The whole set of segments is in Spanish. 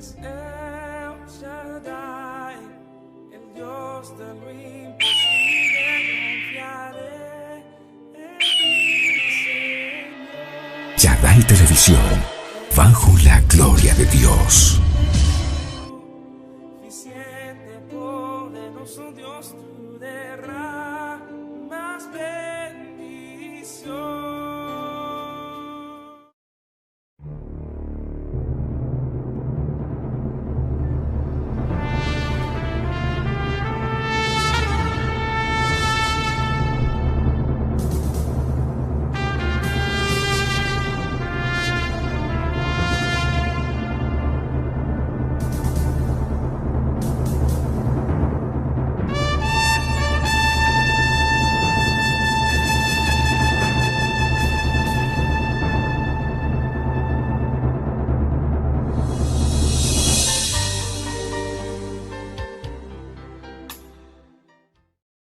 es El Shaddai, el Dios de lo imposible. Confiaré en ti, Señor. Shaddai Televisión, bajo la gloria de Dios. Suficiente, poderoso Dios, tú derramas bendición.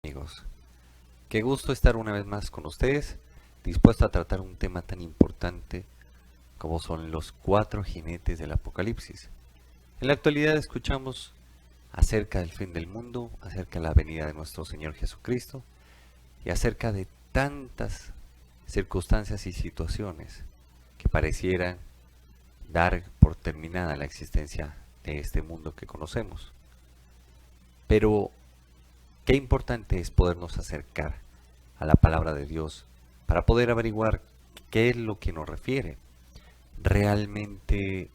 Amigos, qué gusto estar una vez más con ustedes, dispuesto a tratar un tema tan importante como son los 4 jinetes del Apocalipsis. En la actualidad escuchamos acerca del fin del mundo, acerca de la venida de nuestro Señor Jesucristo y acerca de tantas circunstancias y situaciones que parecieran dar por terminada la existencia de este mundo que conocemos. Pero qué importante es podernos acercar a la palabra de Dios para poder averiguar qué es lo que nos refiere. ¿Realmente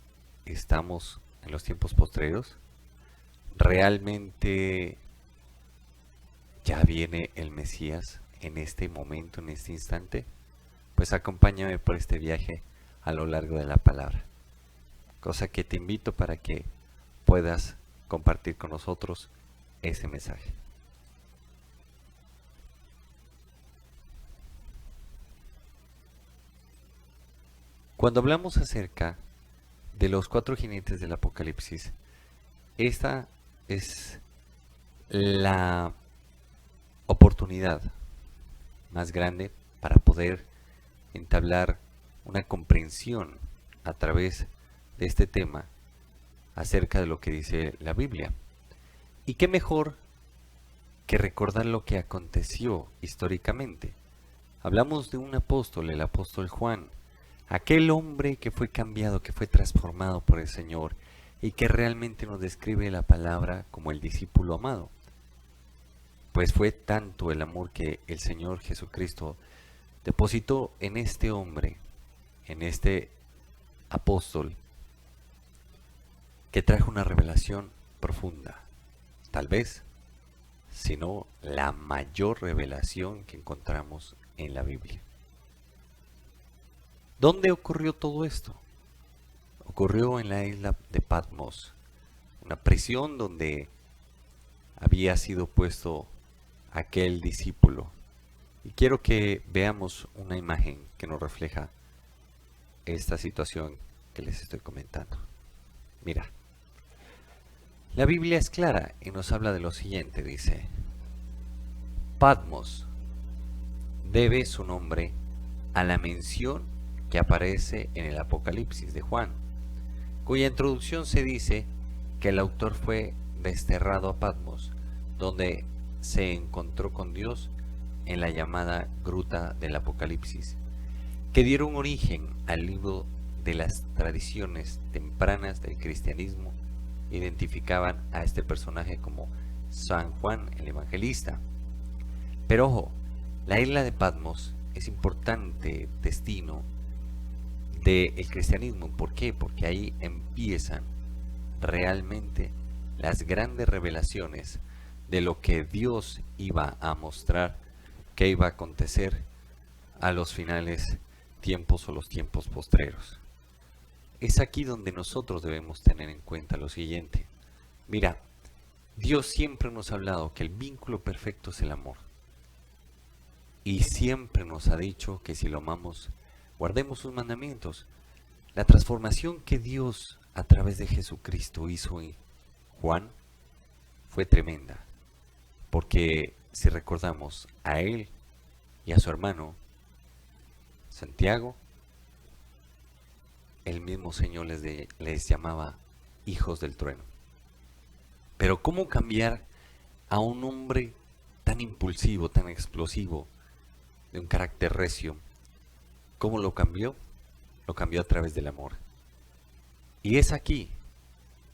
estamos en los tiempos postreros? ¿Realmente ya viene el Mesías en este momento, en este instante? Pues acompáñame por este viaje a lo largo de la palabra. Cosa que te invito para que puedas compartir con nosotros ese mensaje. Cuando hablamos acerca de los 4 jinetes del Apocalipsis, esta es la oportunidad más grande para poder entablar una comprensión a través de este tema acerca de lo que dice la Biblia. Y qué mejor que recordar lo que aconteció históricamente. Hablamos de un apóstol, el apóstol Juan, aquel hombre que fue cambiado, que fue transformado por el Señor y que realmente nos describe la palabra como el discípulo amado. Pues fue tanto el amor que el Señor Jesucristo depositó en este hombre, en este apóstol, que trajo una revelación profunda, tal vez, sino la mayor revelación que encontramos en la Biblia. ¿Dónde ocurrió todo esto? Ocurrió en la isla de Patmos, una prisión donde había sido puesto aquel discípulo. Y quiero que veamos una imagen que nos refleja esta situación que les estoy comentando. Mira, la Biblia es clara y nos habla de lo siguiente, dice: Patmos debe su nombre a la mención que aparece en el Apocalipsis de Juan, cuya introducción se dice que el autor fue desterrado a Patmos, donde se encontró con Dios en la llamada Gruta del Apocalipsis, que dieron origen al libro de las tradiciones tempranas del cristianismo. Identificaban a este personaje como San Juan el Evangelista. Pero ojo, la isla de Patmos es importante destino del cristianismo. ¿Por qué? Porque ahí empiezan realmente las grandes revelaciones de lo que Dios iba a mostrar que iba a acontecer a los finales tiempos o los tiempos postreros. Es aquí donde nosotros debemos tener en cuenta lo siguiente. Mira, Dios siempre nos ha hablado que el vínculo perfecto es el amor. Y siempre nos ha dicho que si lo amamos, guardemos sus mandamientos. La transformación que Dios a través de Jesucristo hizo en Juan fue tremenda. Porque si recordamos a él y a su hermano Santiago, el mismo Señor les llamaba hijos del trueno. Pero ¿cómo cambiar a un hombre tan impulsivo, tan explosivo, de un carácter recio? ¿Cómo lo cambió? Lo cambió a través del amor. Y es aquí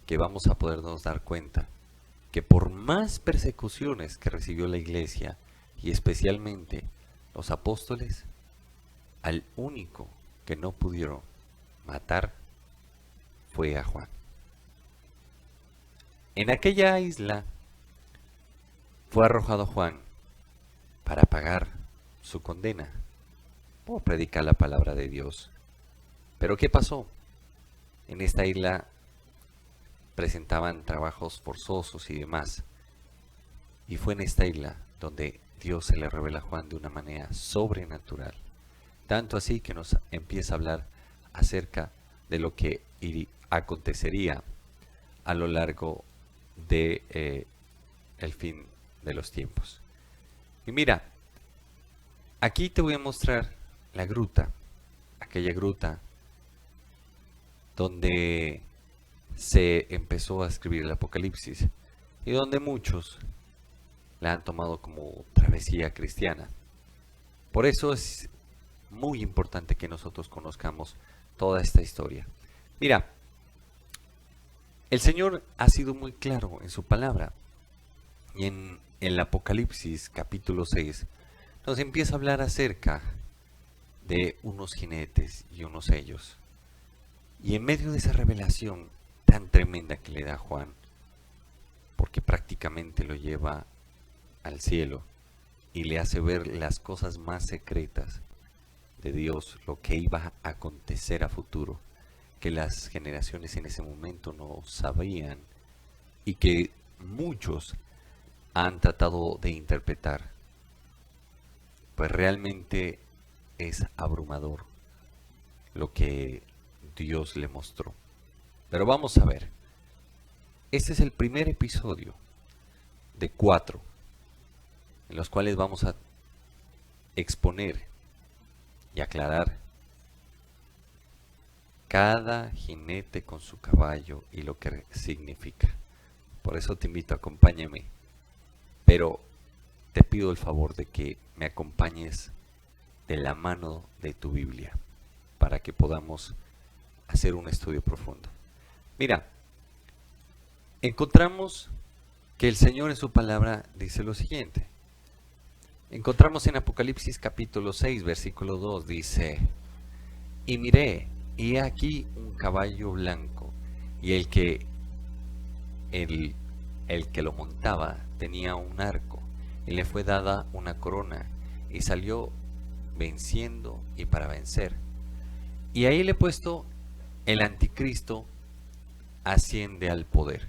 que vamos a podernos dar cuenta que por más persecuciones que recibió la iglesia, y especialmente los apóstoles, al único que no pudieron matar fue a Juan. En aquella isla fue arrojado Juan para pagar su condena por predicar la palabra de Dios. Pero ¿qué pasó? En esta isla presentaban trabajos forzosos y demás. Y fue en esta isla donde Dios se le revela a Juan de una manera sobrenatural. Tanto así que nos empieza a hablar acerca de lo que acontecería a lo largo de el fin de los tiempos. Y mira, aquí te voy a mostrar la gruta, aquella gruta donde se empezó a escribir el Apocalipsis y donde muchos la han tomado como travesía cristiana. Por eso es muy importante que nosotros conozcamos toda esta historia. Mira, el Señor ha sido muy claro en su palabra y en el Apocalipsis capítulo 6 nos empieza a hablar acerca de unos jinetes y unos sellos. Y en medio de esa revelación tan tremenda que le da Juan, porque prácticamente lo lleva al cielo y le hace ver las cosas más secretas de Dios, lo que iba a acontecer a futuro, que las generaciones en ese momento no sabían y que muchos han tratado de interpretar. Pues realmente es abrumador lo que Dios le mostró. Pero vamos a ver. Este es el primer episodio de 4 en los cuales vamos a exponer y aclarar cada jinete con su caballo y lo que significa. Por eso te invito, acompáñame. Pero te pido el favor de que me acompañes de la mano de tu Biblia para que podamos hacer un estudio profundo. Mira, encontramos que el Señor en su palabra dice lo siguiente. Encontramos en Apocalipsis capítulo 6, versículo 2, dice: y miré, y he aquí un caballo blanco, y el que lo montaba tenía un arco, y le fue dada una corona, y salió venciendo y para vencer. Y ahí le he puesto: el anticristo asciende al poder.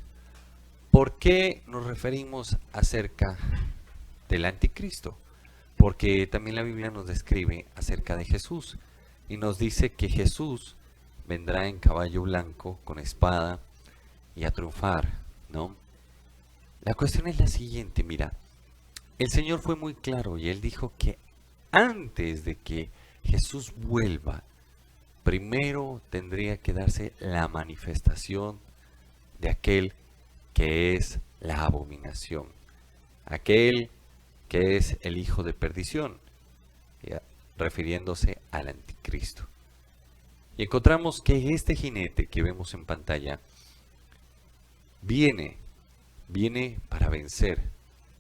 ¿Por qué nos referimos acerca del anticristo? Porque también la Biblia nos describe acerca de Jesús y nos dice que Jesús vendrá en caballo blanco con espada y a triunfar, ¿no? La cuestión es la siguiente, mira, el Señor fue muy claro y Él dijo que antes de que Jesús vuelva, primero tendría que darse la manifestación de aquel que es la abominación, aquel que es el hijo de perdición, refiriéndose al anticristo. Y encontramos que este jinete que vemos en pantalla viene para vencer.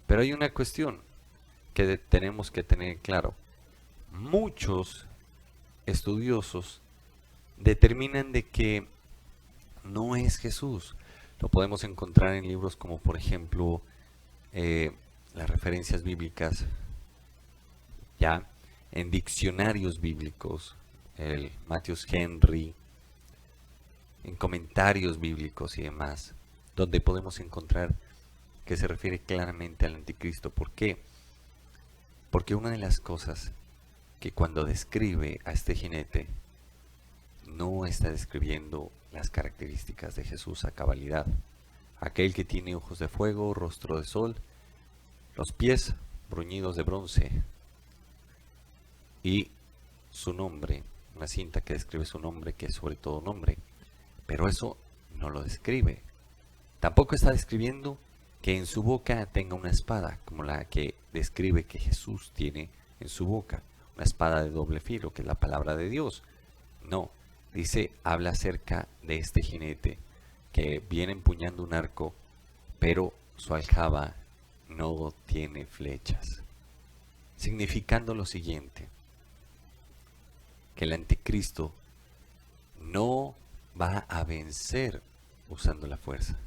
Pero hay una cuestión que tenemos que tener claro. Muchos estudiosos determinan de que no es Jesús. Lo podemos encontrar en libros como por ejemplo las referencias bíblicas, ya en diccionarios bíblicos, el Matthews Henry, en comentarios bíblicos y demás, donde podemos encontrar que se refiere claramente al anticristo. ¿Por qué? Porque una de las cosas que cuando describe a este jinete no está describiendo las características de Jesús a cabalidad. Aquel que tiene ojos de fuego, rostro de sol, los pies bruñidos de bronce y su nombre, una cinta que describe su nombre, que es sobre todo nombre. Pero eso no lo describe. Tampoco está describiendo que en su boca tenga una espada, como la que describe que Jesús tiene en su boca, una espada de doble filo, que es la palabra de Dios. No, dice, habla acerca de este jinete que viene empuñando un arco, pero su aljaba no tiene flechas, significando lo siguiente, que el anticristo no va a vencer usando la fuerza,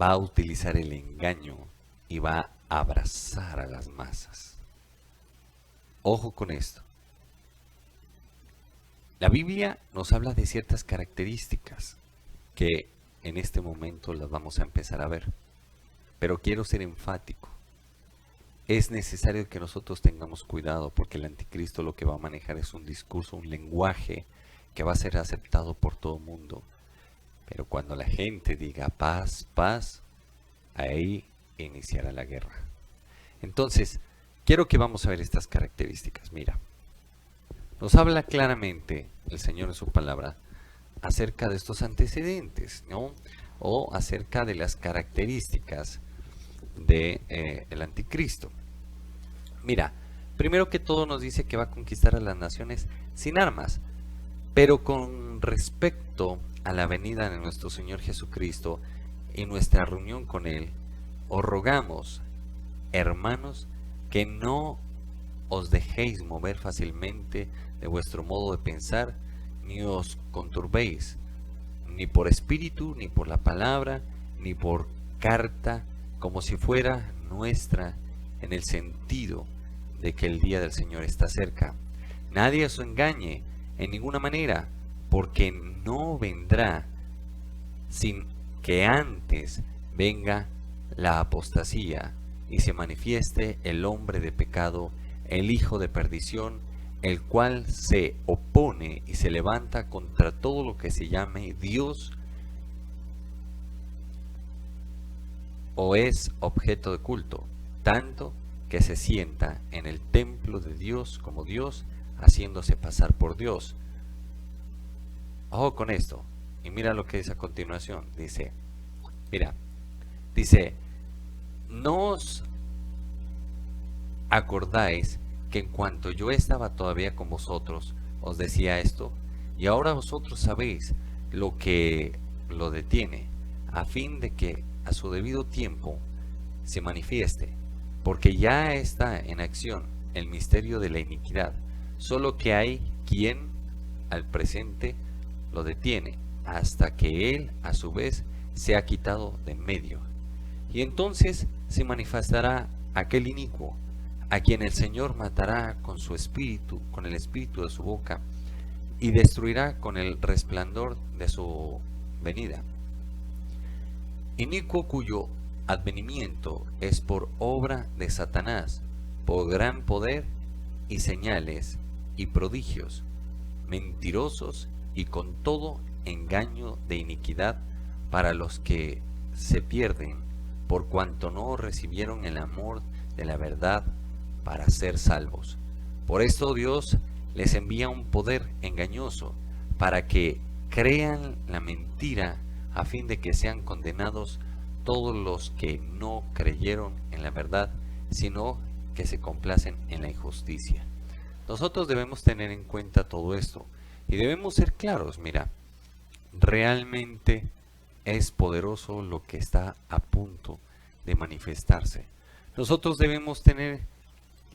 va a utilizar el engaño y va a abrazar a las masas. Ojo con esto. La Biblia nos habla de ciertas características que en este momento las vamos a empezar a ver, pero quiero ser enfático. Es necesario que nosotros tengamos cuidado, porque el anticristo lo que va a manejar es un discurso, un lenguaje que va a ser aceptado por todo el mundo. Pero cuando la gente diga paz, paz, ahí iniciará la guerra. Entonces, quiero que vamos a ver estas características. Mira, nos habla claramente el Señor en su palabra acerca de estos antecedentes, ¿no? O acerca de las características del anticristo. Mira, primero que todo nos dice que va a conquistar a las naciones sin armas, pero con respecto a la venida de nuestro Señor Jesucristo y nuestra reunión con Él, os rogamos, hermanos, que no os dejéis mover fácilmente de vuestro modo de pensar, ni os conturbéis, ni por espíritu, ni por la palabra, ni por carta, como si fuera nuestra, en el sentido de que el día del Señor está cerca. Nadie os engañe en ninguna manera, porque no vendrá sin que antes venga la apostasía y se manifieste el hombre de pecado, el hijo de perdición, el cual se opone y se levanta contra todo lo que se llame Dios o es objeto de culto, tanto que se sienta en el templo de Dios como Dios, haciéndose pasar por Dios. Ojo con esto, y mira lo que dice a continuación. Dice, no os acordáis que en cuanto yo estaba todavía con vosotros, os decía esto, y ahora vosotros sabéis lo que lo detiene, a fin de que a su debido tiempo se manifieste, porque ya está en acción el misterio de la iniquidad, solo que hay quien al presente lo detiene, hasta que él a su vez se ha quitado de en medio. Y entonces se manifestará aquel inicuo, a quien el Señor matará con su espíritu, con el espíritu de su boca, y destruirá con el resplandor de su venida. Inicuo cuyo advenimiento es por obra de Satanás, por gran poder y señales y prodigios, mentirosos y con todo engaño de iniquidad para los que se pierden, por cuanto no recibieron el amor de la verdad para ser salvos. Por esto Dios les envía un poder engañoso para que crean la mentira, a fin de que sean condenados todos los que no creyeron en la verdad, sino que se complacen en la injusticia. Nosotros debemos tener en cuenta todo esto y debemos ser claros. Mira, realmente es poderoso lo que está a punto de manifestarse. Nosotros debemos tener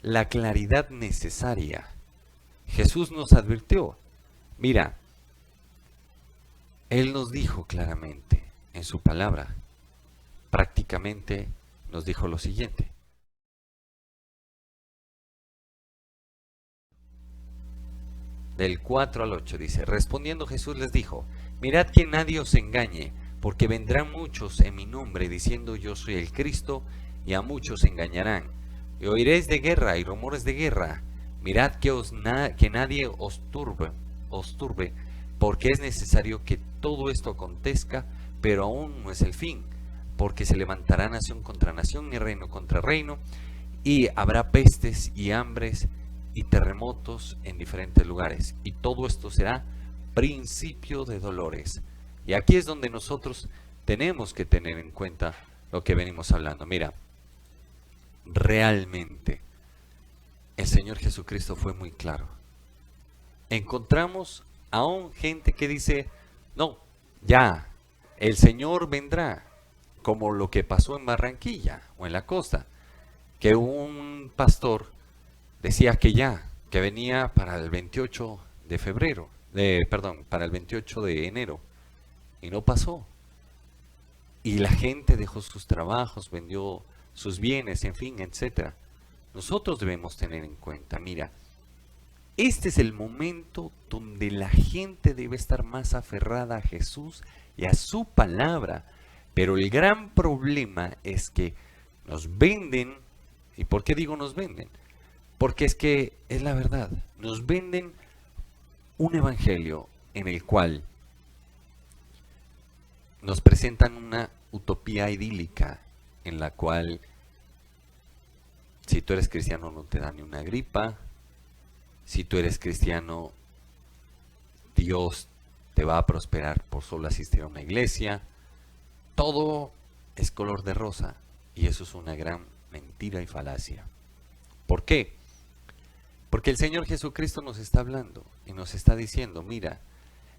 la claridad necesaria. Jesús nos advirtió. Mira, Él nos dijo claramente en su palabra, prácticamente nos dijo lo siguiente. Del 4 al 8 dice, respondiendo Jesús les dijo, mirad que nadie os engañe, porque vendrán muchos en mi nombre diciendo yo soy el Cristo, y a muchos engañarán. Y oiréis de guerra y rumores de guerra. Mirad que nadie os turbe, porque es necesario que todo esto acontezca, pero aún no es el fin, porque se levantará nación contra nación y reino contra reino, y habrá pestes y hambres y terremotos en diferentes lugares, y todo esto será principio de dolores. Y aquí es donde nosotros tenemos que tener en cuenta lo que venimos hablando. Mira, realmente el Señor Jesucristo fue muy claro. Encontramos aún gente que dice, no, ya, el Señor vendrá, como lo que pasó en Barranquilla o en la costa, que un pastor decía que ya, que venía para el 28 de febrero, perdón, para el 28 de enero, y no pasó. Y la gente dejó sus trabajos, vendió sus bienes, en fin, etcétera. Nosotros debemos tener en cuenta, mira, este es el momento donde la gente debe estar más aferrada a Jesús y a su palabra. Pero el gran problema es que nos venden, ¿y por qué digo nos venden? Porque es que es la verdad, nos venden un evangelio en el cual nos presentan una utopía idílica en la cual si tú eres cristiano no te da ni una gripa, si tú eres cristiano Dios te va a prosperar por solo asistir a una iglesia, todo es color de rosa y eso es una gran mentira y falacia. ¿Por qué? Porque el Señor Jesucristo nos está hablando y nos está diciendo, mira,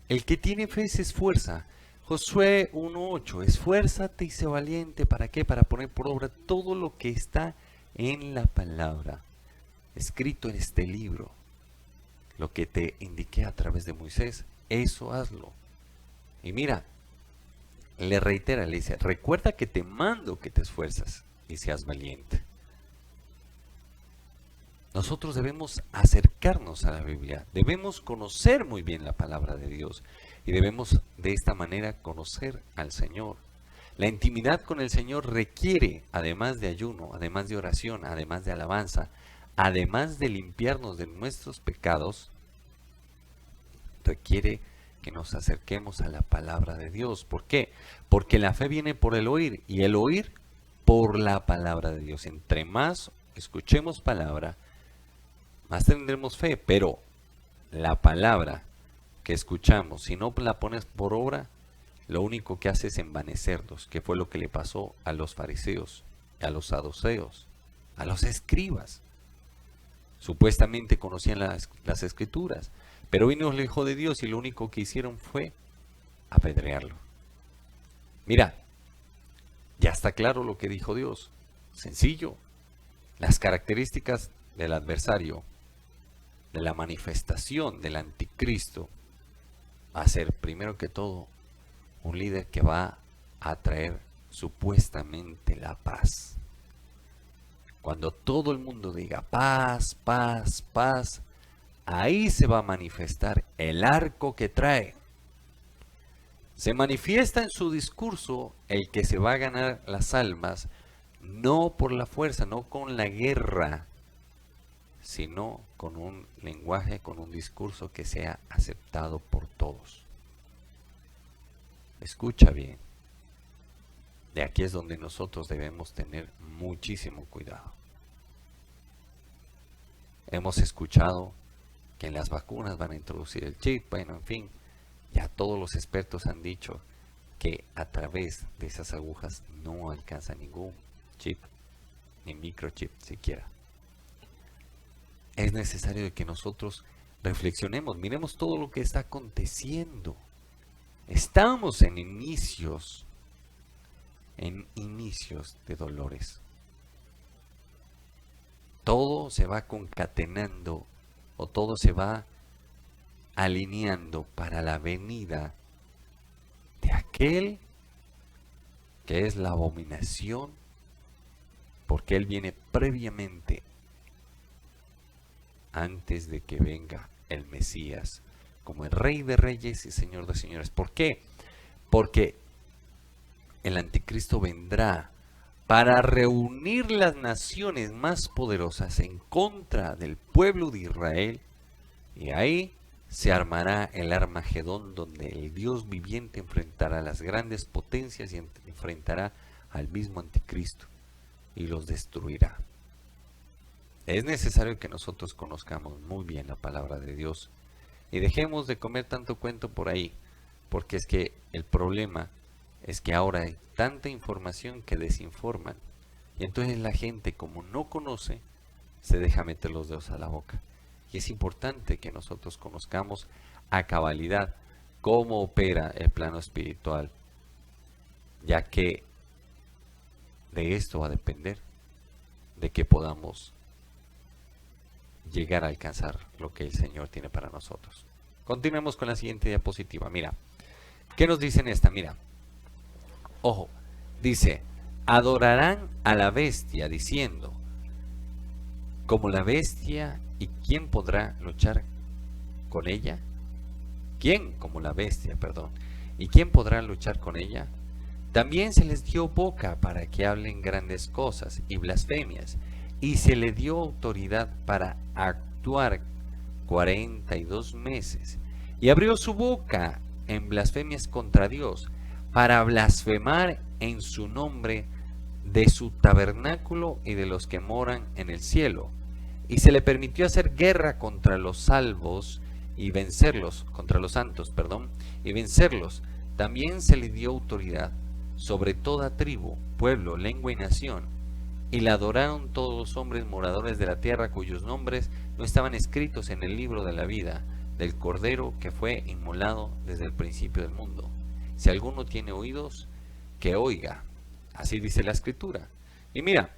el que tiene fe se esfuerza. Josué 1:8, esfuérzate y sé valiente. ¿Para qué? Para poner por obra todo lo que está en la palabra, escrito en este libro. Lo que te indiqué a través de Moisés, eso hazlo. Y mira, le reitera, le dice, recuerda que te mando que te esfuerzas y seas valiente. Nosotros debemos acercarnos a la Biblia, debemos conocer muy bien la palabra de Dios y debemos de esta manera conocer al Señor. La intimidad con el Señor requiere, además de ayuno, además de oración, además de alabanza, además de limpiarnos de nuestros pecados, requiere que nos acerquemos a la palabra de Dios. ¿Por qué? Porque la fe viene por el oír y el oír por la palabra de Dios. Entre más escuchemos palabra, más tendremos fe, pero la palabra que escuchamos, si no la pones por obra, lo único que hace es envanecernos, que fue lo que le pasó a los fariseos, a los saduceos, a los escribas. Supuestamente conocían las escrituras, pero vino el Hijo de Dios y lo único que hicieron fue apedrearlo. Mira, ya está claro lo que dijo Dios, sencillo, las características del adversario, de la manifestación del anticristo, va a ser primero que todo un líder que va a traer supuestamente la paz. Cuando todo el mundo diga paz, paz, paz, ahí se va a manifestar el arco que trae. Se manifiesta en su discurso el que se va a ganar las almas, no por la fuerza, no con la guerra, sino con un lenguaje, con un discurso que sea aceptado por todos. Escucha bien. De aquí es donde nosotros debemos tener muchísimo cuidado. Hemos escuchado que en las vacunas van a introducir el chip, bueno, en fin, ya todos los expertos han dicho que a través de esas agujas no alcanza ningún chip, ni microchip siquiera. Es necesario que nosotros reflexionemos, miremos todo lo que está aconteciendo. Estamos en inicios de dolores. Todo se va concatenando o todo se va alineando para la venida de aquel que es la abominación, porque él viene previamente antes de que venga el Mesías, como el Rey de Reyes y Señor de Señores. ¿Por qué? Porque el anticristo vendrá para reunir las naciones más poderosas en contra del pueblo de Israel, y ahí se armará el Armagedón, donde el Dios viviente enfrentará a las grandes potencias y enfrentará al mismo anticristo y los destruirá. Es necesario que nosotros conozcamos muy bien la palabra de Dios y dejemos de comer tanto cuento por ahí, porque es que el problema es que ahora hay tanta información que desinforman. Y entonces la gente, como no conoce, se deja meter los dedos a la boca. Y es importante que nosotros conozcamos a cabalidad cómo opera el plano espiritual, ya que de esto va a depender de que podamos llegar a alcanzar lo que el Señor tiene para nosotros. Continuemos con la siguiente diapositiva. Mira, ¿qué nos dice en esta? Mira, ojo, dice, adorarán a la bestia diciendo, como la bestia, ¿y quién podrá luchar con ella? ¿Quién? Como la bestia, perdón. ¿Y quién podrá luchar con ella? También se les dio boca para que hablen grandes cosas y blasfemias, y se le dio autoridad para actuar 42 meses. Y abrió su boca en blasfemias contra Dios, para blasfemar en su nombre de su tabernáculo y de los que moran en el cielo. Y se le permitió hacer guerra contra los salvos y vencerlos, contra los santos, perdón, y vencerlos. También se le dio autoridad sobre toda tribu, pueblo, lengua y nación, y la adoraron todos los hombres moradores de la tierra cuyos nombres no estaban escritos en el libro de la vida del Cordero que fue inmolado desde el principio del mundo. Si alguno tiene oídos, que oiga. Así dice la Escritura. Y mira,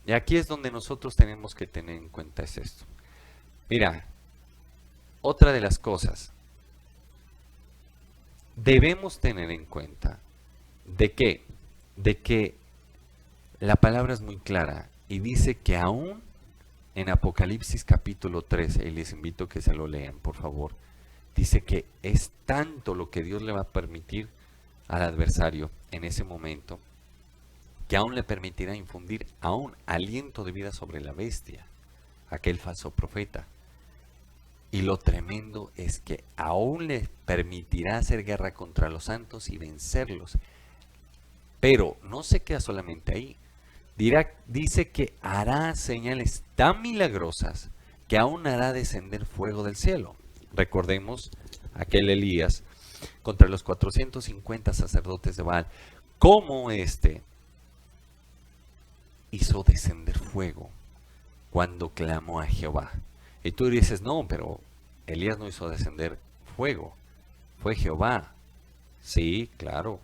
y aquí es donde nosotros tenemos que tener en cuenta es esto. Mira, otra de las cosas, debemos tener en cuenta de que la palabra es muy clara y dice que aún en Apocalipsis capítulo 13, y les invito a que se lo lean por favor, dice que es tanto lo que Dios le va a permitir al adversario en ese momento, que aún le permitirá infundir aún aliento de vida sobre la bestia, aquel falso profeta. Y lo tremendo es que aún le permitirá hacer guerra contra los santos y vencerlos. Pero no se queda solamente ahí. Dice que hará señales tan milagrosas que aún hará descender fuego del cielo. Recordemos aquel Elías contra los 450 sacerdotes de Baal. Cómo hizo descender fuego cuando clamó a Jehová. Y tú dices, no, pero Elías no hizo descender fuego, fue Jehová. Sí, claro,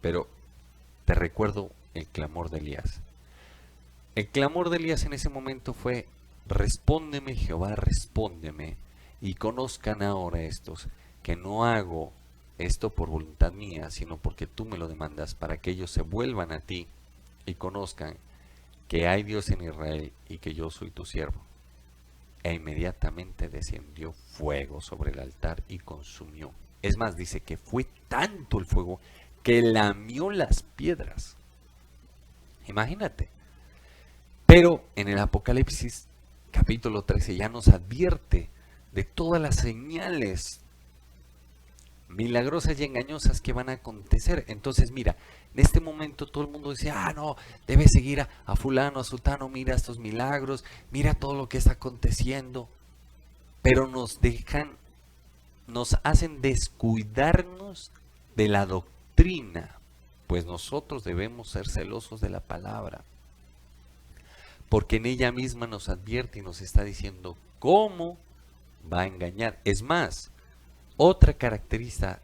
pero te recuerdo el clamor de Elías. El clamor de Elías en ese momento fue, respóndeme Jehová, respóndeme, y conozcan ahora estos, que no hago esto por voluntad mía, sino porque tú me lo demandas, para que ellos se vuelvan a ti y conozcan que hay Dios en Israel y que yo soy tu siervo. E inmediatamente descendió fuego sobre el altar y consumió. Es más, dice que fue tanto el fuego que lamió las piedras. Imagínate. Pero en el Apocalipsis capítulo 13 ya nos advierte de todas las señales milagrosas y engañosas que van a acontecer. Entonces mira, en este momento todo el mundo dice, no, debes seguir a fulano, a sultano, mira estos milagros, mira todo lo que está aconteciendo. Pero nos hacen descuidarnos de la doctrina, pues nosotros debemos ser celosos de la palabra, porque en ella misma nos advierte y nos está diciendo cómo va a engañar. Es más, otra característica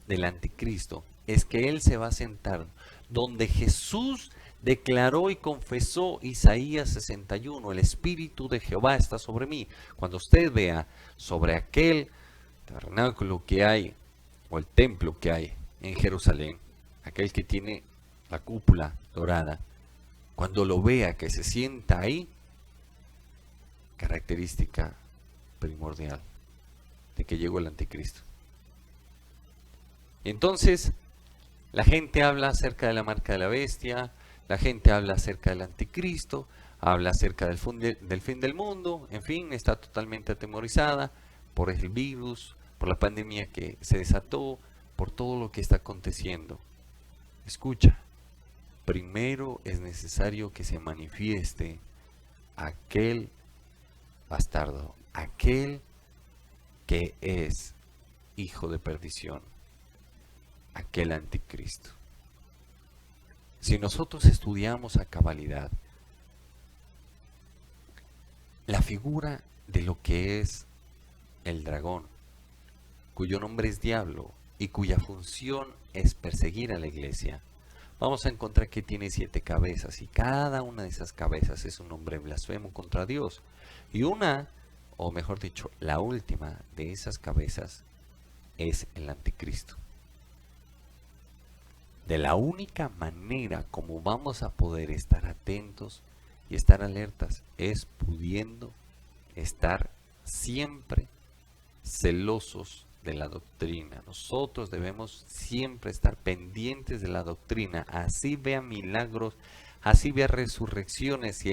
del anticristo es que él se va a sentar donde Jesús declaró y confesó Isaías 61, el Espíritu de Jehová está sobre mí. Cuando usted vea sobre aquel tabernáculo que hay, o el templo que hay en Jerusalén, aquel que tiene la cúpula dorada, cuando lo vea que se sienta ahí, característica primordial de que llegó el anticristo. Entonces, la gente habla acerca de la marca de la bestia, la gente habla acerca del anticristo, habla acerca del fin del mundo, en fin, está totalmente atemorizada por el virus, por la pandemia que se desató, por todo lo que está aconteciendo. Escucha, primero es necesario que se manifieste aquel bastardo, aquel que es hijo de perdición, aquel anticristo. Si nosotros estudiamos a cabalidad la figura de lo que es el dragón, cuyo nombre es diablo y cuya función es perseguir a la iglesia, vamos a encontrar que tiene 7 cabezas y cada una de esas cabezas es un hombre blasfemo contra Dios. Y una, o mejor dicho, la última de esas cabezas es el anticristo. De la única manera como vamos a poder estar atentos y estar alertas es pudiendo estar siempre celosos de la doctrina. Nosotros debemos siempre estar pendientes de la doctrina, así vea milagros, así vea resurrecciones, y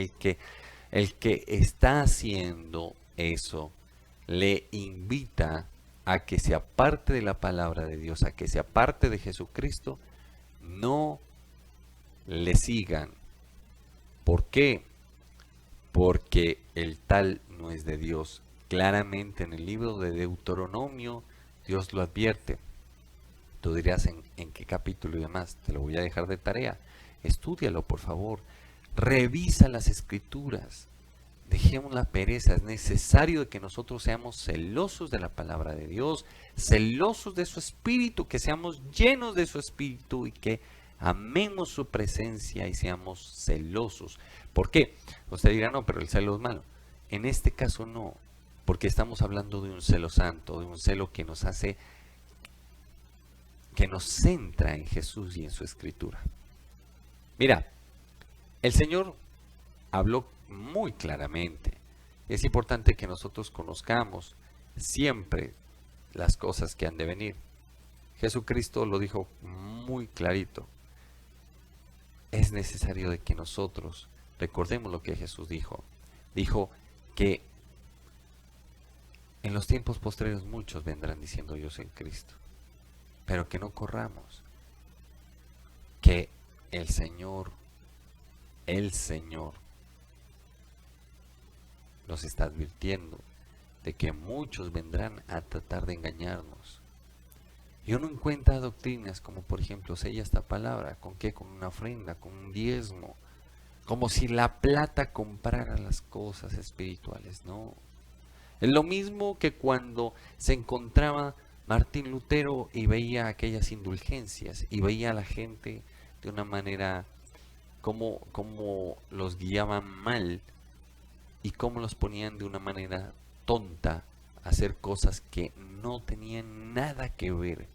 el que está haciendo eso le invita a que se aparte de la palabra de Dios, a que se aparte de Jesucristo, no le sigan. ¿Por qué? Porque el tal no es de Dios. Claramente en el libro de Deuteronomio Dios lo advierte. Tú dirás en qué capítulo y demás. Te lo voy a dejar de tarea. Estúdialo, por favor. Revisa las escrituras. Dejemos la pereza. Es necesario que nosotros seamos celosos de la palabra de Dios, celosos de su espíritu, que seamos llenos de su espíritu y que amemos su presencia y seamos celosos. ¿Por qué? Usted dirá, no, pero el celo es malo. En este caso no, porque estamos hablando de un celo santo, de un celo que nos hace, que nos centra en Jesús y en su escritura. Mira, el Señor habló muy claramente. Es importante que nosotros conozcamos siempre las cosas que han de venir. Jesucristo lo dijo muy clarito. Es necesario de que nosotros recordemos lo que Jesús dijo. Dijo que en los tiempos posteriores muchos vendrán diciendo yo soy Cristo. Pero que no corramos. Que el Señor nos está advirtiendo de que muchos vendrán a tratar de engañarnos. Y uno encuentra doctrinas como por ejemplo sella esta palabra, ¿con qué? Con una ofrenda, con un diezmo, como si la plata comprara las cosas espirituales. No, es lo mismo que cuando se encontraba Martín Lutero y veía aquellas indulgencias y veía a la gente de una manera como los guiaban mal y cómo los ponían de una manera tonta a hacer cosas que no tenían nada que ver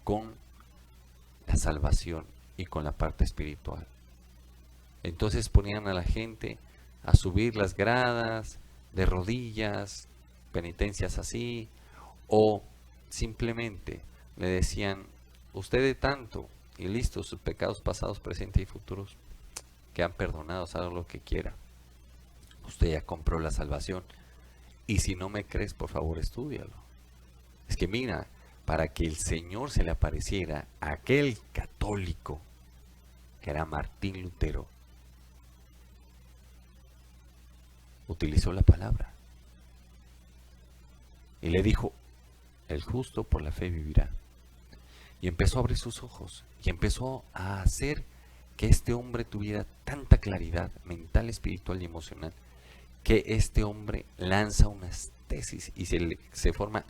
con la salvación y con la parte espiritual. Entonces ponían a la gente a subir las gradas de rodillas, penitencias así, o simplemente le decían, usted de tanto y listo, sus pecados pasados, presentes y futuros quedan perdonados, haga lo que quiera. Usted ya compró la salvación. Y si no me crees, por favor, estúdialo. Es que mira, para que el Señor se le apareciera a aquel católico que era Martín Lutero, utilizó la palabra y le dijo, el justo por la fe vivirá. Y empezó a abrir sus ojos y empezó a hacer que este hombre tuviera tanta claridad mental, espiritual y emocional, que este hombre lanza unas tesis y se forman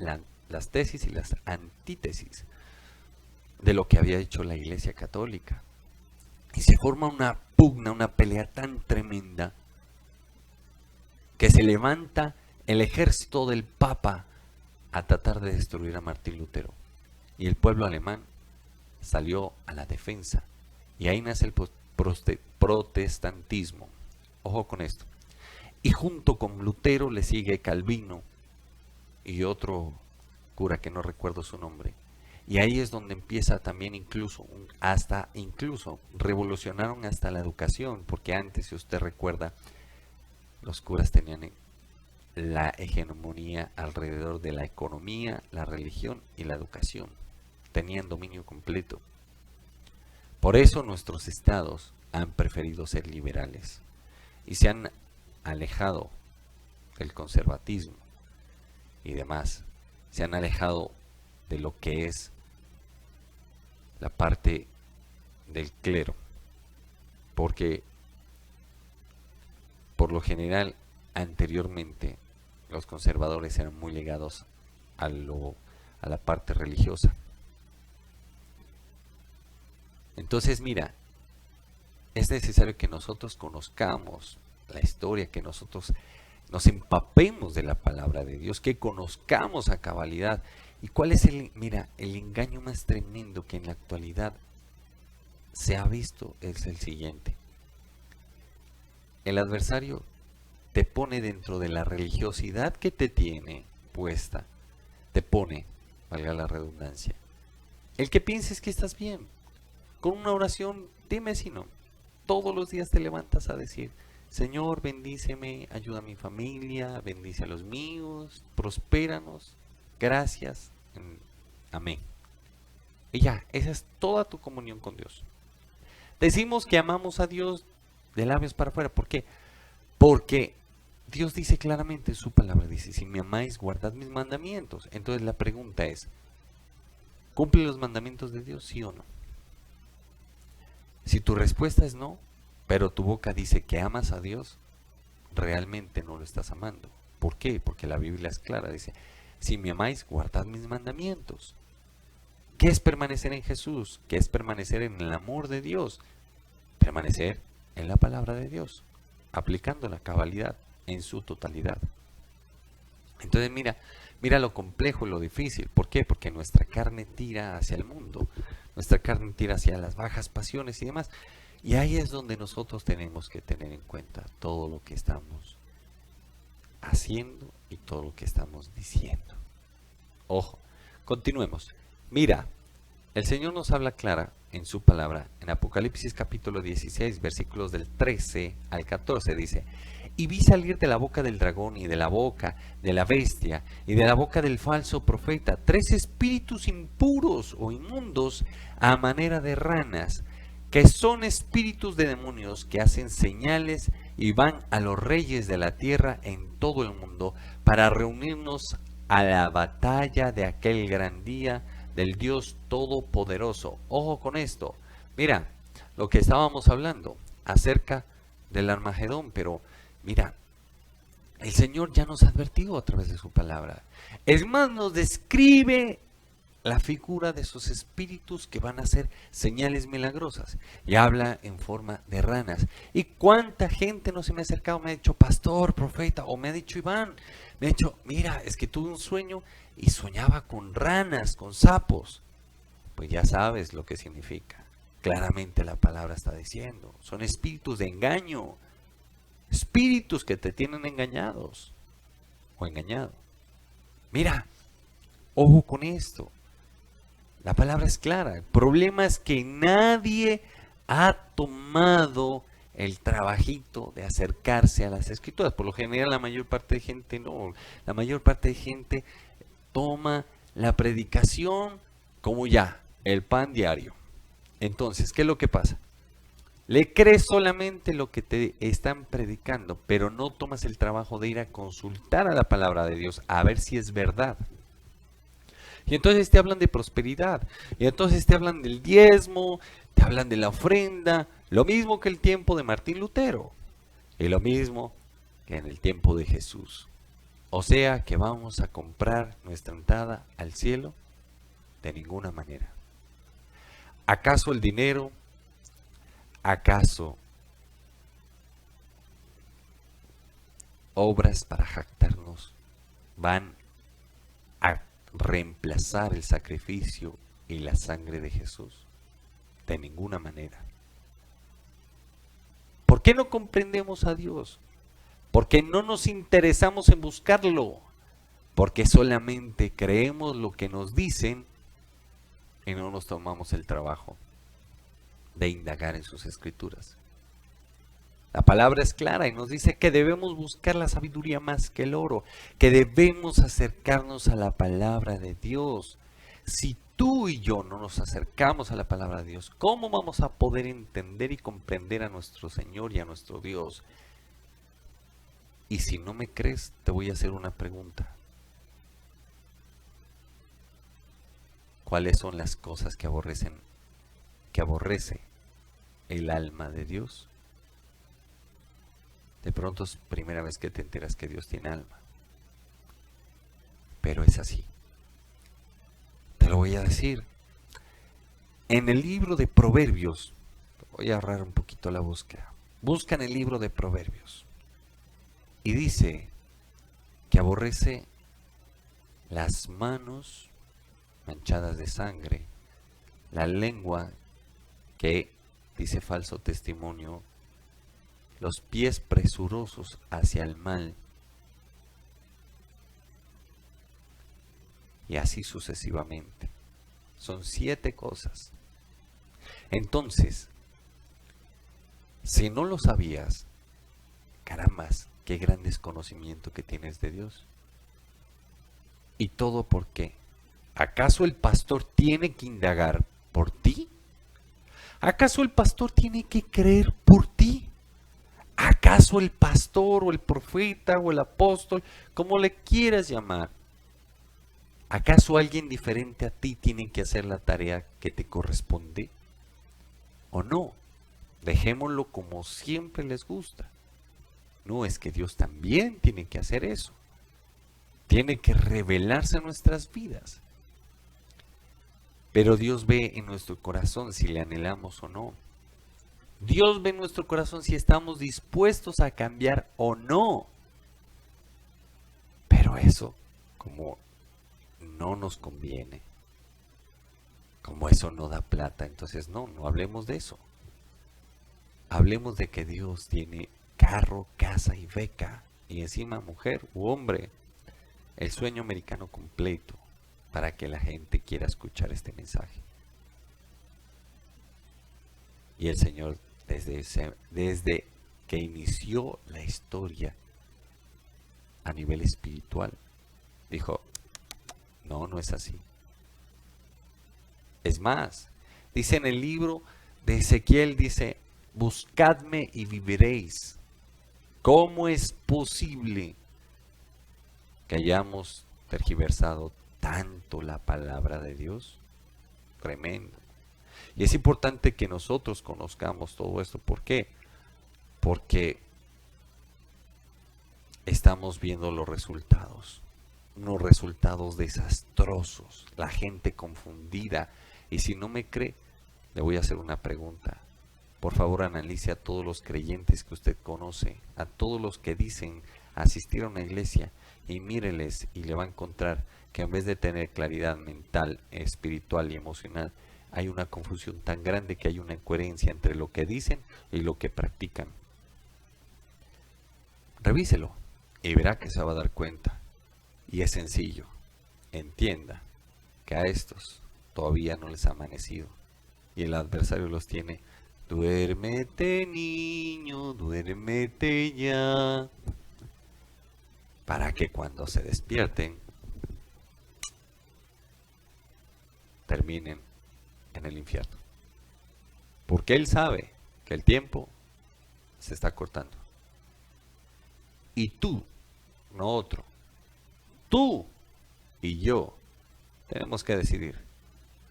las tesis y las antítesis de lo que había hecho la Iglesia Católica. Y se forma una pugna, una pelea tan tremenda que se levanta el ejército del Papa a tratar de destruir a Martín Lutero. Y el pueblo alemán salió a la defensa. Y ahí nace el protestantismo. Ojo con esto. Y junto con Lutero le sigue Calvino y otro cura que no recuerdo su nombre. Y ahí es donde empieza también incluso revolucionaron hasta la educación, porque antes, si usted recuerda, los curas tenían la hegemonía alrededor de la economía, la religión y la educación. Tenían dominio completo. Por eso nuestros estados han preferido ser liberales y se han alejado del conservatismo y demás. Se han alejado de lo que es la parte del clero, porque por lo general anteriormente los conservadores eran muy ligados a la parte religiosa. Entonces mira, es necesario que nosotros conozcamos la historia, que nosotros nos empapemos de la palabra de Dios, que conozcamos a cabalidad. ¿Y cuál es el engaño más tremendo que en la actualidad se ha visto? Es el siguiente. El adversario te pone dentro de la religiosidad que te tiene puesta, te pone, valga la redundancia, el que pienses que estás bien. Con una oración, dime si no, todos los días te levantas a decir: Señor, bendíceme, ayuda a mi familia, bendice a los míos, prospéranos, gracias, amén. Y ya, esa es toda tu comunión con Dios. Decimos que amamos a Dios de labios para afuera. ¿Por qué? Porque Dios dice claramente en su palabra, dice: si me amáis, guardad mis mandamientos. Entonces la pregunta es: ¿cumple los mandamientos de Dios, sí o no? Si tu respuesta es no, pero tu boca dice que amas a Dios, realmente no lo estás amando. ¿Por qué? Porque la Biblia es clara, dice: si me amáis, guardad mis mandamientos. ¿Qué es permanecer en Jesús? ¿Qué es permanecer en el amor de Dios? Permanecer en la palabra de Dios, aplicando la cabalidad en su totalidad. Entonces mira lo complejo y lo difícil. ¿Por qué? Porque nuestra carne tira hacia el mundo, nuestra carne tira hacia las bajas pasiones y demás. Y ahí es donde nosotros tenemos que tener en cuenta todo lo que estamos haciendo y todo lo que estamos diciendo. Ojo, continuemos. Mira, el Señor nos habla clara en su palabra, en Apocalipsis capítulo 16, versículos del 13 al 14, dice: y vi salir de la boca del dragón y de la boca de la bestia y de la boca del falso profeta 3 espíritus impuros o inmundos a manera de ranas, que son espíritus de demonios que hacen señales y van a los reyes de la tierra en todo el mundo para reunirnos a la batalla de aquel gran día del Dios Todopoderoso. Ojo con esto. Mira, lo que estábamos hablando acerca del Armagedón, pero mira, el Señor ya nos ha advertido a través de su palabra. Es más, nos describe la figura de esos espíritus que van a hacer señales milagrosas. Y habla en forma de ranas. ¿Y cuánta gente no se me ha acercado? Me ha dicho: pastor, profeta, o me ha dicho: Iván, me ha dicho: mira, es que tuve un sueño y soñaba con ranas, con sapos. Pues ya sabes lo que significa. Claramente la palabra está diciendo: son espíritus de engaño, espíritus que te tienen engañados o engañado. Mira, ojo con esto. La palabra es clara. El problema es que nadie ha tomado el trabajito de acercarse a las escrituras. Por lo general la mayor parte de gente no. La mayor parte de gente toma la predicación como ya el pan diario. Entonces, ¿qué es lo que pasa? Le crees solamente lo que te están predicando, pero no tomas el trabajo de ir a consultar a la palabra de Dios a ver si es verdad. Y entonces te hablan de prosperidad, y entonces te hablan del diezmo, te hablan de la ofrenda, lo mismo que el tiempo de Martín Lutero, y lo mismo que en el tiempo de Jesús. O sea que vamos a comprar nuestra entrada al cielo de ninguna manera. ¿Acaso el dinero? ¿Acaso obras para jactarnos van a reemplazar el sacrificio y la sangre de Jesús? De ninguna manera. ¿Por qué no comprendemos a Dios? Porque no nos interesamos en buscarlo. Porque solamente creemos lo que nos dicen y no nos tomamos el trabajo de indagar en sus escrituras. La palabra es clara y nos dice que debemos buscar la sabiduría más que el oro, que debemos acercarnos a la palabra de Dios. Si tú y yo no nos acercamos a la palabra de Dios, ¿cómo vamos a poder entender y comprender a nuestro Señor y a nuestro Dios? Y si no me crees, te voy a hacer una pregunta. cuáles son las cosas que aborrece el alma de Dios. De pronto es primera vez que te enteras que Dios tiene alma. Pero es así. Te lo voy a decir. En el libro de Proverbios, voy a ahorrar un poquito la búsqueda. Busca en el libro de Proverbios. Y dice que aborrece las manos manchadas de sangre, la lengua que dice falso testimonio, los pies presurosos hacia el mal, y así sucesivamente. Son 7 cosas. Entonces, si no lo sabías, carambas, qué gran desconocimiento que tienes de Dios. ¿Y todo por qué? ¿Acaso el pastor tiene que indagar por ti? ¿Acaso el pastor tiene que creer por ti? ¿Acaso el pastor o el profeta o el apóstol, como le quieras llamar, acaso alguien diferente a ti tiene que hacer la tarea que te corresponde? ¿O no? Dejémoslo como siempre les gusta. No, es que Dios también tiene que hacer eso. Tiene que revelarse en nuestras vidas. Pero Dios ve en nuestro corazón si le anhelamos o no. Dios ve en nuestro corazón si estamos dispuestos a cambiar o no. Pero eso, como no nos conviene, como eso no da plata, entonces no hablemos de eso. Hablemos de que Dios tiene carro, casa y beca, y encima mujer u hombre, el sueño americano completo, para que la gente quiera escuchar este mensaje. Y el Señor, desde que inició la historia a nivel espiritual, dijo, no es así. Es más, dice en el libro de Ezequiel, dice, buscadme y viviréis. ¿Cómo es posible que hayamos tergiversado tanto la palabra de Dios? Tremendo. Y es importante que nosotros conozcamos todo esto. ¿Por qué? Porque estamos viendo los resultados. Unos resultados desastrosos. La gente confundida. Y si no me cree, le voy a hacer una pregunta. Por favor, analice a todos los creyentes que usted conoce, a todos los que dicen asistir a una iglesia, y míreles y le va a encontrar que en vez de tener claridad mental, espiritual y emocional, hay una confusión tan grande que hay una incoherencia entre lo que dicen y lo que practican. Revíselo y verá que se va a dar cuenta. Y es sencillo. Entienda que a estos todavía no les ha amanecido y el adversario los tiene. Duérmete, niño, duérmete ya. Para que cuando se despierten, terminen en el infierno. Porque Él sabe que el tiempo se está cortando. Y tú, no otro, tú y yo tenemos que decidir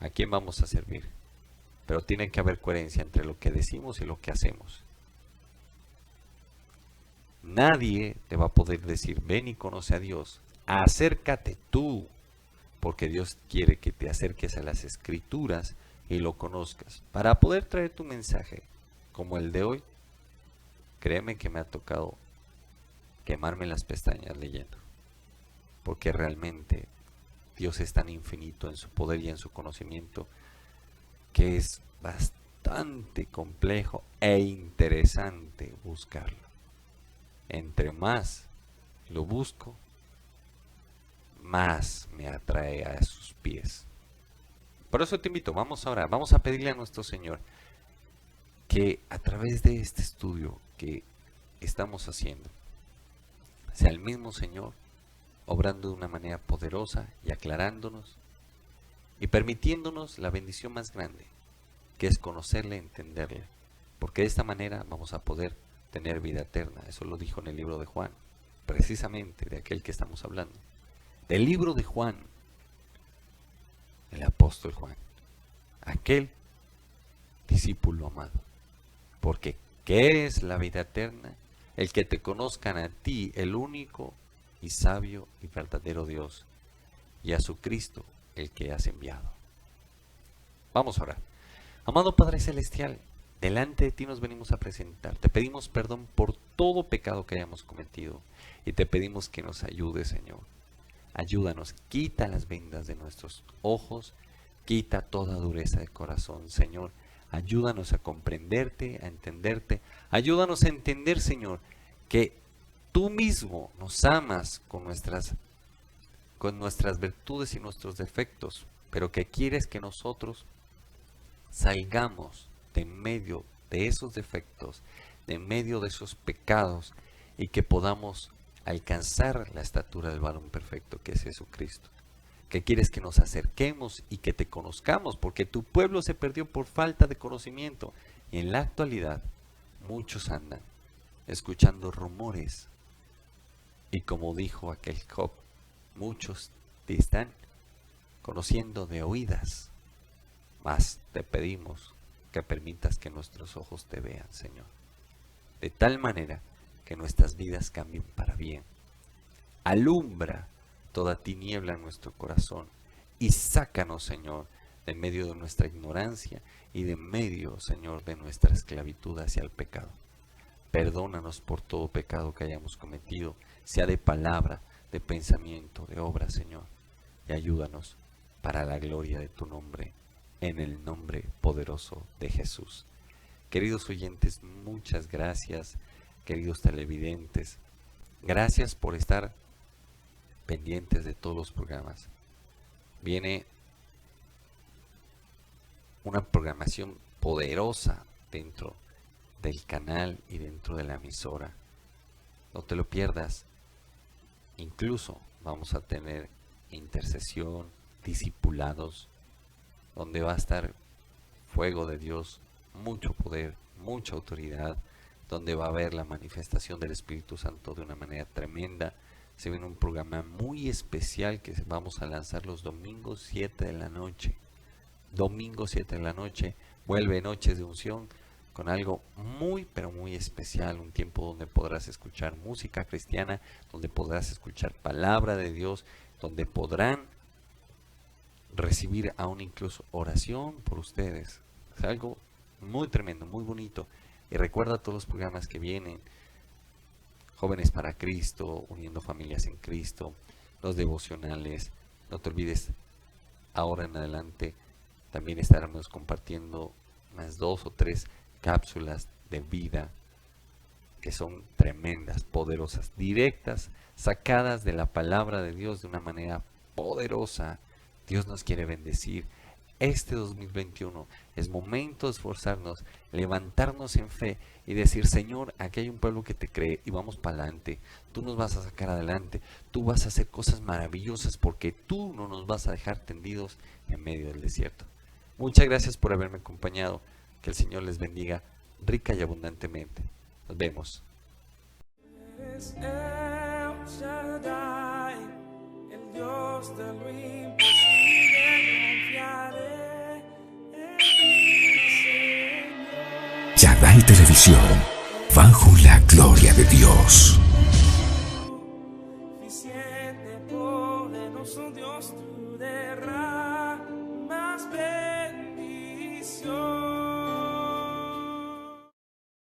a quién vamos a servir. Pero tiene que haber coherencia entre lo que decimos y lo que hacemos. Nadie te va a poder decir, ven y conoce a Dios. Acércate tú, porque Dios quiere que te acerques a las Escrituras y lo conozcas. Para poder traer tu mensaje, como el de hoy, créeme que me ha tocado quemarme las pestañas leyendo. Porque realmente Dios es tan infinito en su poder y en su conocimiento que es bastante complejo e interesante buscarlo. Entre más lo busco, más me atrae a sus pies. Por eso te invito, vamos a pedirle a nuestro Señor que a través de este estudio que estamos haciendo, sea el mismo Señor obrando de una manera poderosa y aclarándonos y permitiéndonos la bendición más grande, que es conocerle, entenderle, porque de esta manera vamos a poder tener vida eterna. Eso lo dijo en el libro de Juan, precisamente de aquel que estamos hablando. Del libro de Juan, el apóstol Juan, aquel discípulo amado. Porque ¿qué es la vida eterna? El que te conozcan a ti, el único y sabio y verdadero Dios, y a su Cristo, el que has enviado. Vamos a orar. Amado Padre Celestial, delante de ti nos venimos a presentar. Te pedimos perdón por todo pecado que hayamos cometido y te pedimos que nos ayudes, Señor. Ayúdanos, quita las vendas de nuestros ojos, quita toda dureza de corazón, Señor. Ayúdanos a comprenderte, a entenderte. Ayúdanos a entender, Señor, que tú mismo nos amas con nuestras virtudes y nuestros defectos, pero que quieres que nosotros salgamos de medio de esos defectos, de medio de esos pecados, y que podamos alcanzar la estatura del varón perfecto que es Jesucristo. Que quieres que nos acerquemos y que te conozcamos, porque tu pueblo se perdió por falta de conocimiento. Y en la actualidad muchos andan escuchando rumores, y como dijo aquel Job, muchos te están conociendo de oídas. Mas te pedimos que permitas que nuestros ojos te vean, Señor, de tal manera que nuestras vidas cambien para bien. Alumbra toda tiniebla en nuestro corazón y sácanos, Señor, de medio de nuestra ignorancia y de medio, Señor, de nuestra esclavitud hacia el pecado. Perdónanos por todo pecado que hayamos cometido, sea de palabra, de pensamiento, de obra, Señor, y ayúdanos para la gloria de tu nombre, en el nombre poderoso de Jesús. Queridos oyentes, muchas gracias. Queridos televidentes, gracias por estar pendientes de todos los programas. Viene una programación poderosa dentro del canal y dentro de la emisora. No te lo pierdas. Incluso vamos a tener intercesión, discipulados, donde va a estar fuego de Dios, mucho poder, mucha autoridad, donde va a haber la manifestación del Espíritu Santo de una manera tremenda. Se viene un programa muy especial que vamos a lanzar los domingos 7 de la noche. Domingo 7 de la noche, vuelve Noches de Unción con algo muy, pero muy especial. Un tiempo donde podrás escuchar música cristiana, donde podrás escuchar palabra de Dios, donde podrán recibir aún incluso oración por ustedes. Es algo muy tremendo, muy bonito. Y recuerda todos los programas que vienen: Jóvenes para Cristo, Uniendo Familias en Cristo, los devocionales. No te olvides, ahora en adelante también estaremos compartiendo unas 2 o 3 cápsulas de vida que son tremendas, poderosas, directas, sacadas de la palabra de Dios de una manera poderosa. Dios nos quiere bendecir. Este 2021 es momento de esforzarnos, levantarnos en fe y decir: Señor, aquí hay un pueblo que te cree y vamos para adelante. Tú nos vas a sacar adelante, tú vas a hacer cosas maravillosas, porque tú no nos vas a dejar tendidos en medio del desierto. Muchas gracias por haberme acompañado. Que el Señor les bendiga rica y abundantemente. Nos vemos. Eres El Shaddai, el Dios de lo imposible, confiaré en ti, Señor. Shaddai Televisión, bajo la gloria de Dios.